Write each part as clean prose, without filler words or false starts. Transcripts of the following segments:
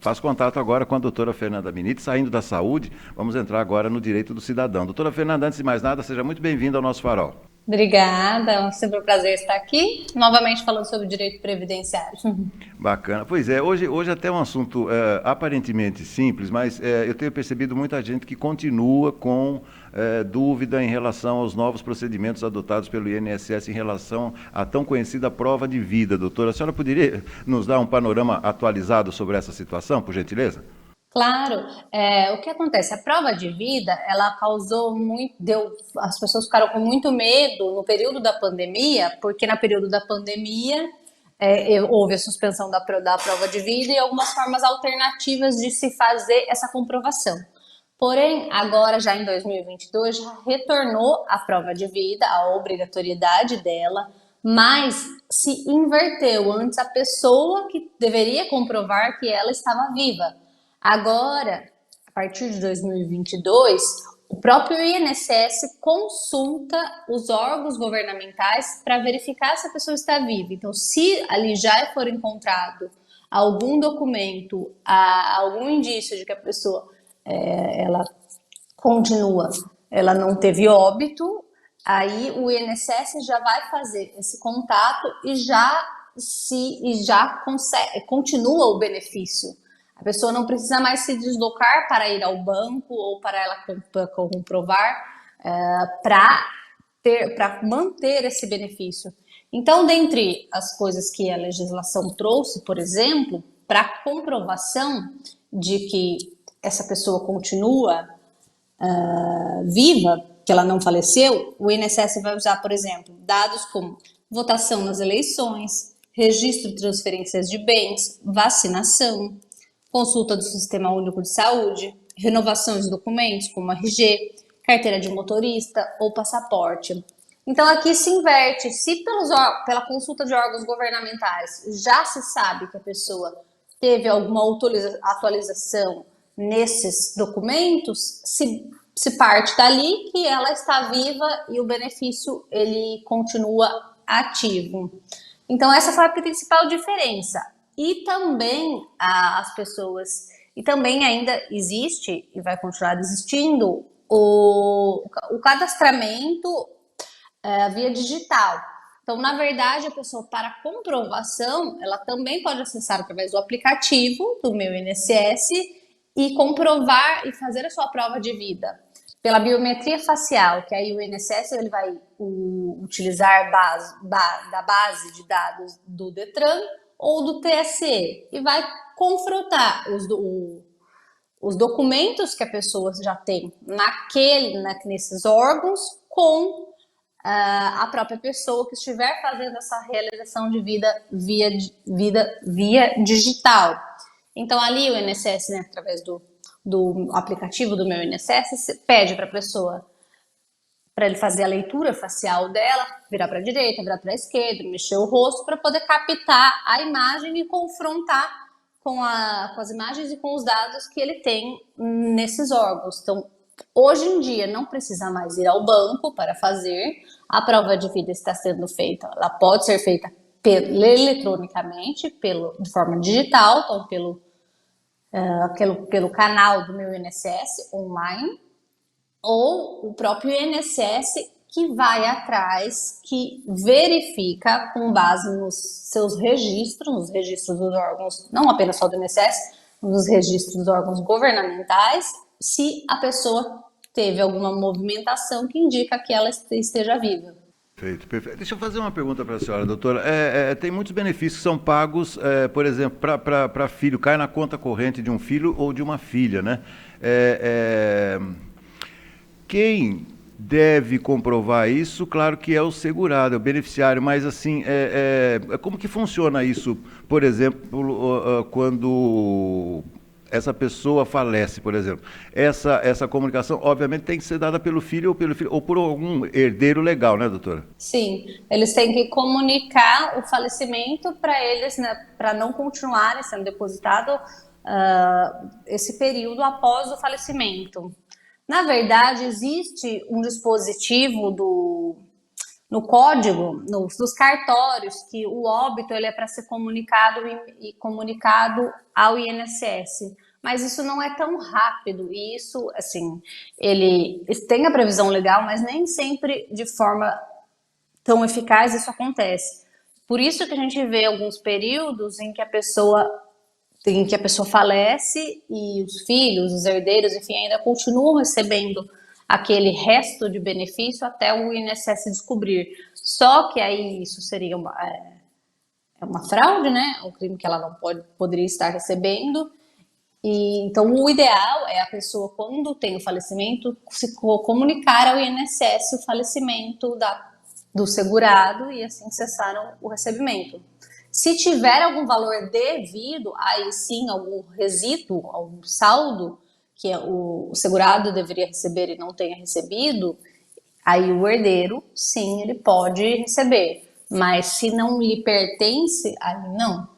Faço contato agora com a doutora Fernanda Miniti, saindo da saúde, vamos entrar agora no direito do cidadão. Doutora Fernanda, antes de mais nada, seja muito bem-vinda ao nosso farol. Obrigada, é sempre um prazer estar aqui, novamente falando sobre direito previdenciário. Bacana. Pois é, hoje até um assunto aparentemente simples, mas eu tenho percebido muita gente que continua com dúvida em relação aos novos procedimentos adotados pelo INSS em relação à tão conhecida prova de vida, doutora. A senhora poderia nos dar um panorama atualizado sobre essa situação, por gentileza? Claro, o que acontece? A prova de vida, ela causou muito, as pessoas ficaram com muito medo no período da pandemia, porque no período da pandemia houve a suspensão da prova de vida e algumas formas alternativas de se fazer essa comprovação. Porém, agora já em 2022 já retornou a prova de vida, a obrigatoriedade dela, mas se inverteu. Antes a pessoa que deveria comprovar que ela estava viva. Agora, a partir de 2022, o próprio INSS consulta os órgãos governamentais para verificar se a pessoa está viva. Então, se ali já for encontrado algum documento, algum indício de que a pessoa ela continua, ela não teve óbito, aí o INSS já vai fazer esse contato e já continua o benefício. A pessoa não precisa mais se deslocar para ir ao banco ou para ela comprovar para manter esse benefício. Então, dentre as coisas que a legislação trouxe, por exemplo, para comprovação de que essa pessoa continua viva, que ela não faleceu, o INSS vai usar, por exemplo, dados como votação nas eleições, registro de transferências de bens, vacinação, consulta do Sistema Único de Saúde, renovação de documentos como RG, carteira de motorista ou passaporte. Então aqui se inverte, se pela consulta de órgãos governamentais já se sabe que a pessoa teve alguma atualização nesses documentos, se parte dali que ela está viva e o benefício ele continua ativo. Então essa foi a principal diferença. E também as pessoas, e também ainda existe e vai continuar existindo o cadastramento via digital. Então, na verdade, a pessoa, para comprovação, ela também pode acessar através do aplicativo do Meu INSS e comprovar e fazer a sua prova de vida pela biometria facial, que aí o INSS ele vai utilizar da base de dados do Detran ou do TSE e vai confrontar os documentos que a pessoa já tem nesses órgãos com a própria pessoa que estiver fazendo essa realização de vida via digital. Então ali o INSS, né, através do aplicativo do Meu INSS, pede para a pessoa para ele fazer a leitura facial dela, virar para a direita, virar para a esquerda, mexer o rosto para poder captar a imagem e confrontar com as imagens e com os dados que ele tem nesses órgãos. Então, hoje em dia, não precisa mais ir ao banco para fazer. A prova de vida está sendo feita, ela pode ser feita eletronicamente, de forma digital, então pelo canal do Meu INSS online, ou o próprio INSS que vai atrás, que verifica com base nos seus registros, nos registros dos órgãos, não apenas só do INSS, nos registros dos órgãos governamentais, se a pessoa teve alguma movimentação que indica que ela esteja viva. Perfeito, perfeito. Deixa eu fazer uma pergunta para a senhora, doutora. Tem muitos benefícios que são pagos, por exemplo, para filho, cai na conta corrente de um filho ou de uma filha, né? Quem deve comprovar isso, claro que é o segurado, é o beneficiário, mas assim, como que funciona isso, por exemplo, quando essa pessoa falece, por exemplo? Essa comunicação, obviamente, tem que ser dada pelo filho ou por algum herdeiro legal, né, doutora? Sim, eles têm que comunicar o falecimento para eles, né, para não continuarem sendo depositado esse período após o falecimento. Na verdade, existe um dispositivo no código, nos cartórios, que o óbito ele é para ser comunicado e comunicado ao INSS. Mas isso não é tão rápido, e isso, assim, ele tem a previsão legal, mas nem sempre de forma tão eficaz isso acontece. Por isso que a gente vê alguns períodos em que a pessoa falece e os filhos, os herdeiros, enfim, ainda continuam recebendo aquele resto de benefício até o INSS descobrir. Só que aí isso seria uma fraude, né? Um crime que ela não poderia estar recebendo. E, então, o ideal é a pessoa, quando tem o falecimento, se comunicar ao INSS o falecimento do segurado e assim cessar o recebimento. Se tiver algum valor devido, aí sim, algum resíduo, algum saldo que o segurado deveria receber e não tenha recebido, aí o herdeiro, sim, ele pode receber. Mas se não lhe pertence, aí não.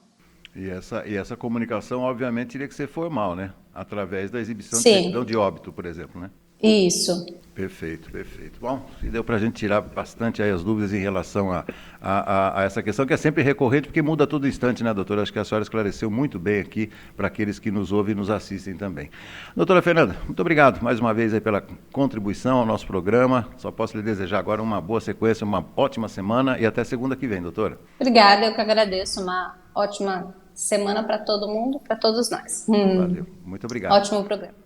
E essa comunicação, obviamente, teria que ser formal, né? Através da exibição de certidão Sim, de óbito, por exemplo, né? isso. Perfeito, perfeito. Bom, se deu para a gente tirar bastante aí as dúvidas em relação a essa questão, que é sempre recorrente, porque muda a todo instante, né, doutora? Acho que a senhora esclareceu muito bem aqui para aqueles que nos ouvem e nos assistem também. Doutora Fernanda, muito obrigado mais uma vez aí pela contribuição ao nosso programa. Só posso lhe desejar agora uma boa sequência, uma ótima semana e até segunda que vem, doutora. Obrigada, eu que agradeço. Uma ótima semana para todo mundo, para todos nós. Valeu, muito obrigado. Ótimo programa.